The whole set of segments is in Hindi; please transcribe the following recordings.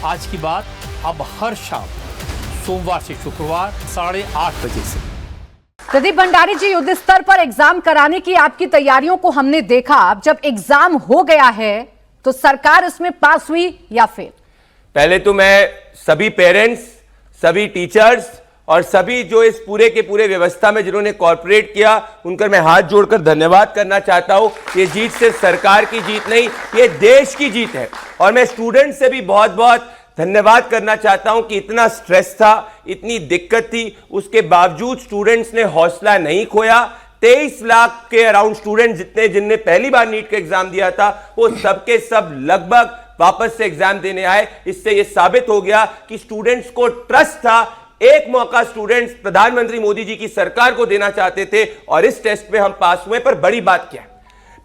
आज की बात अब हर शाम सोमवार से शुक्रवार 8:30 बजे से। प्रदीप भंडारी जी, युद्ध स्तर पर एग्जाम कराने की आपकी तैयारियों को हमने देखा। अब जब एग्जाम हो गया है तो सरकार इसमें पास हुई या फेल? पहले तो मैं सभी पेरेंट्स, सभी टीचर्स और सभी जो इस पूरे के पूरे व्यवस्था में जिन्होंने कॉर्पोरेट किया, उनका मैं हाथ जोड़कर धन्यवाद करना चाहता हूं। ये जीत सिर्फ सरकार की जीत नहीं, ये देश की जीत है। और मैं स्टूडेंट से भी बहुत बहुत धन्यवाद करना चाहता हूं कि इतना स्ट्रेस था, इतनी दिक्कत थी, उसके बावजूद स्टूडेंट्स ने हौसला नहीं खोया। 23 लाख के अराउंड स्टूडेंट जिनने पहली बार नीट का एग्जाम दिया था, वो सबके सब लगभग वापस से एग्जाम देने आए। इससे यह साबित हो गया कि स्टूडेंट्स को ट्रस्ट था। एक मौका स्टूडेंट्स प्रधानमंत्री मोदी जी की सरकार को देना चाहते थे और इस टेस्ट में हम पास हुए। पर बड़ी बात क्या है,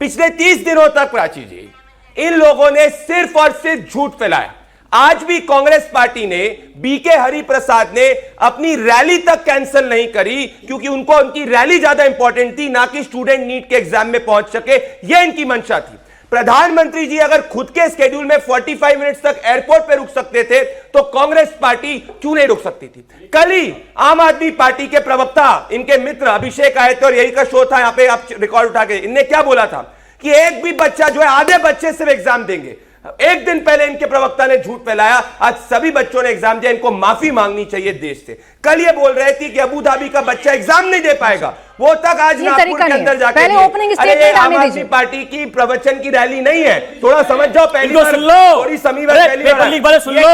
पिछले 30 दिनों तक प्राची जी, इन लोगों ने सिर्फ और सिर्फ झूठ फैलाया। आज भी कांग्रेस पार्टी ने, बीके हरिप्रसाद ने अपनी रैली तक कैंसिल नहीं करी, क्योंकि उनको उनकी रैली ज्यादा इंपॉर्टेंट थी, ना कि स्टूडेंट नीट के एग्जाम में पहुंच सके। यह इनकी मंशा थी। प्रधानमंत्री जी अगर खुद के स्केड्यूल में 45 मिनट्स तक एयरपोर्ट पे रुक सकते थे, तो कांग्रेस पार्टी क्यों नहीं रुक सकती थी? कल ही आम आदमी पार्टी के प्रवक्ता, इनके मित्र अभिषेक आए थे और यही का शो था, यहां पे आप रिकॉर्ड उठा के, इनने क्या बोला था कि एक भी बच्चा जो है, आधे बच्चे सिर्फ एग्जाम देंगे। एक दिन पहले इनके प्रवक्ता ने झूठ फैलाया, आज सभी बच्चों ने एग्जाम दिया। इनको माफी मांगनी चाहिए देश से। कल ये बोल रहे थे कि अबू धाबी का बच्चा एग्जाम नहीं दे पाएगा, वो तक आज नागपुर के अंदर जाके पहले ओपनिंग स्टेटमेंट आम आदमी पार्टी की प्रवचन की रैली नहीं है, थोड़ा समझ जाओ। पहली बार सुन लो, थोड़ी समी बार पहली पेपर लीक वाले सुन लो,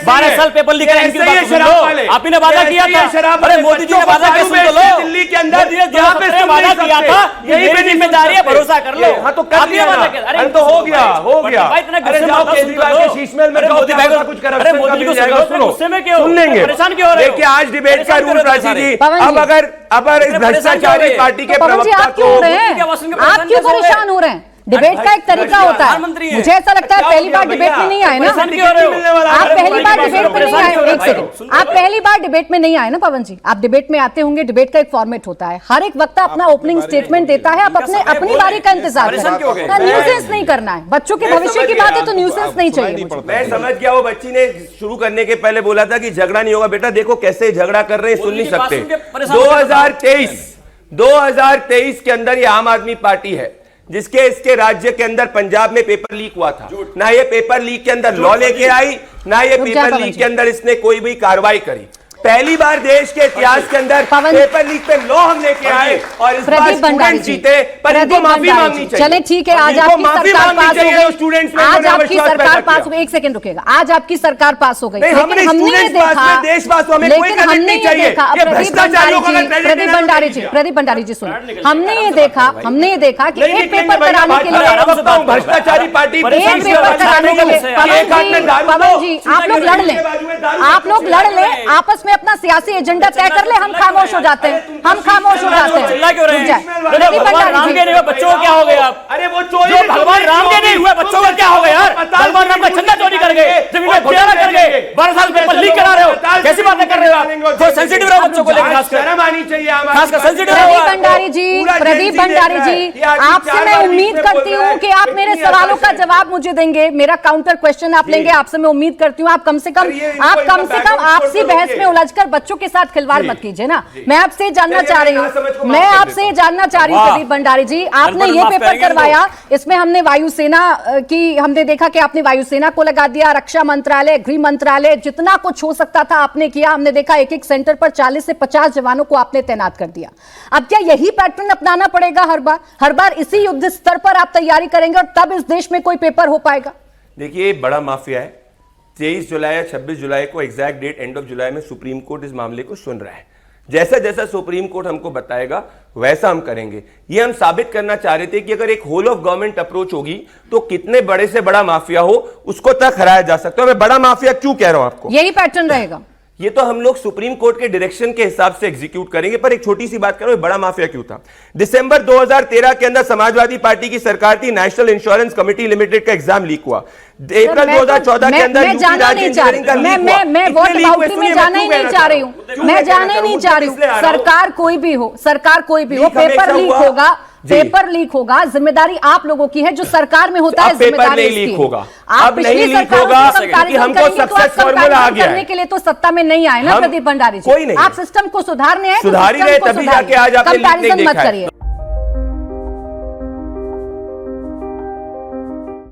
12 साल पेपर लीक आप ही ने वादा किया था। अरे मोदी जी ने वादा किया, सुन लो, दिल्ली के अंदर जहां पे वादा किया था, यही पे जिम्मेदारी है, भरोसा कर लो। हाँ तो कर लिया, अरे तो हो गया, हो गया। अरे जाओ केजरीवाल के शीश महल में जाओ, कुछ करप्शन का मिल जाएगा। सुनो, सुन लेंगे। देखिए आज डिबेट का रूल प्राची जी, अब इस भ्रष्टाचारी पार्टी के प्रवक्ता आप क्यों परेशान हो रहे हैं? डिबेट का एक तरीका होता है। मुझे ऐसा लगता है पहली बार डिबेट में नहीं आए ना आप? पहली बार डिबेट में नहीं आए। एक सेकंड, आप पहली बार डिबेट में नहीं आए ना पवन जी? आप डिबेट में आते होंगे। डिबेट का एक फॉर्मेट होता है, हर एक वक्ता अपना ओपनिंग स्टेटमेंट देता है। आप अपनी बारी का इंतजार करें। न्यूसेंस नहीं करना है। बच्चों के भविष्य की बात है तो न्यूसेंस नहीं चाहिए। मैं समझ गया, वो बच्ची ने शुरू करने के पहले बोला था कि झगड़ा नहीं होगा। बेटा देखो कैसे झगड़ा कर रहे हैं, सुन नहीं सकते। 2023 के अंदर ये आम आदमी पार्टी है जिसके इसके राज्य के अंदर पंजाब में पेपर लीक हुआ था। ना ये पेपर लीक के अंदर लॉ लेके आई, ना ये पेपर लीक के अंदर इसने कोई भी कार्रवाई करी। पहली बार देश के इतिहास के अंदर पेपर लीक पे लॉ हम लेके आए और इस बार स्टूडेंट जीते। पर इनको माफी मांगनी चाहिए। चले ठीक है, आज आपकी सरकार पास हो गई। स्टूडेंट्स आज आपकी सरकार पास हो गई। एक सेकंड रुकेगा, आज आपकी सरकार पास हो गई। हमने हमने ये देखा, देश पास हमें कोई कनेक्ट नहीं चाहिए। प्रदीप भंडारी जी सुनो, हमने ये देखा कि एक पेपर कराने के लिए भ्रष्टाचारी पार्टी, एक पेपर कराने के लिए पवन जी आप लोग लड़ ले आपस में अपना सियासी एजेंडा तय कर ले। हम खामोश हो जाते हैं, हम खामोश हो जाते हैं। भगवान राम के नहीं हुए बच्चों को क्या हो गया? अरे वो जो भगवान राम के नहीं हुए बच्चों को क्या हो गया यार? भगवान राम का झंडा चोरी कर गए, जमीन में घोटाला कर गए, 12 साल पेपर लीक करा रहे हो, कैसी बातें कर रहे हो आप? जो सेंसिटिव रहो बच्चों को लेकर, शर्म आनी चाहिए। खासकर सेंसिटिव प्रदीप भंडारी जी, आपसे मैं उम्मीद करती हूँ कि आप मेरे सवालों का जवाब मुझे देंगे। मेरा काउंटर क्वेश्चन आप लेंगे। आपसे मैं उम्मीद करती हूँ आप कम से कम आपसी बहस में उलझकर बच्चों के साथ खिलवाड़ मत कीजिए ना। मैं आपसे जानना चाह रही हूँ प्रदीप भंडारी जी, आपने ये पेपर करवाया, इसमें हमने वायुसेना की हमने देखा कि आपने वायुसेना को लगा दिया, रक्षा मंत्रालय, गृह मंत्रालय, जितना कुछ हो सकता था आपने किया। हमने देखा एक एक सेंटर पर 40 से 50 जवानों को आपने तैनात कर दिया। अब क्या यही पैटर्न अपनाना पड़ेगा हर बार इसी युद्ध स्तर पर आप तैयारी करेंगे और तब इस देश में कोई पेपर हो पाएगा? देखिए बड़ा माफिया है। 23 जुलाई या 26 जुलाई को एग्जैक्ट डेट एंड ऑफ जुलाई में सुप्रीम कोर्ट इस मामले को सुन रहा है। जैसा जैसा सुप्रीम कोर्ट हमको बताएगा वैसा हम करेंगे। ये हम साबित करना चाह रहे थे कि अगर एक होल ऑफ गवर्नमेंट अप्रोच होगी तो कितने बड़े से बड़ा माफिया हो उसको तक हराया जा सकता है। मैं बड़ा माफिया क्यों कह रहा हूं आपको, यही पैटर्न रहेगा। ये तो हम लोग सुप्रीम कोर्ट के डायरेक्शन के हिसाब से एग्जीक्यूट करेंगे। पर एक छोटी सी बात करो, बड़ा माफिया क्यों था? दिसंबर 2013 के अंदर समाजवादी पार्टी की सरकार थी, नेशनल इंश्योरेंस कमेटी लिमिटेड का एग्जाम लीक हुआ। अप्रैल 2014 के अंदर मैं जाना नहीं चाह रही हूँ। सरकार कोई भी हो, पेपर लीक होगा, पेपर लीक होगा, जिम्मेदारी आप लोगों की है, जो सरकार में होता है अब पेपर नहीं लीक होगा, अब नहीं लीक होगा क्योंकि हमको सक्सेस फॉर्मूला आ गया है। के लिए तो सत्ता में नहीं आए ना प्रदीप भंडारी जी, कोई नहीं, आप सिस्टम को सुधारने हैं, सुधार ही रहे तभी जाके आज आपने लीक नहीं देखा है। मत करिए।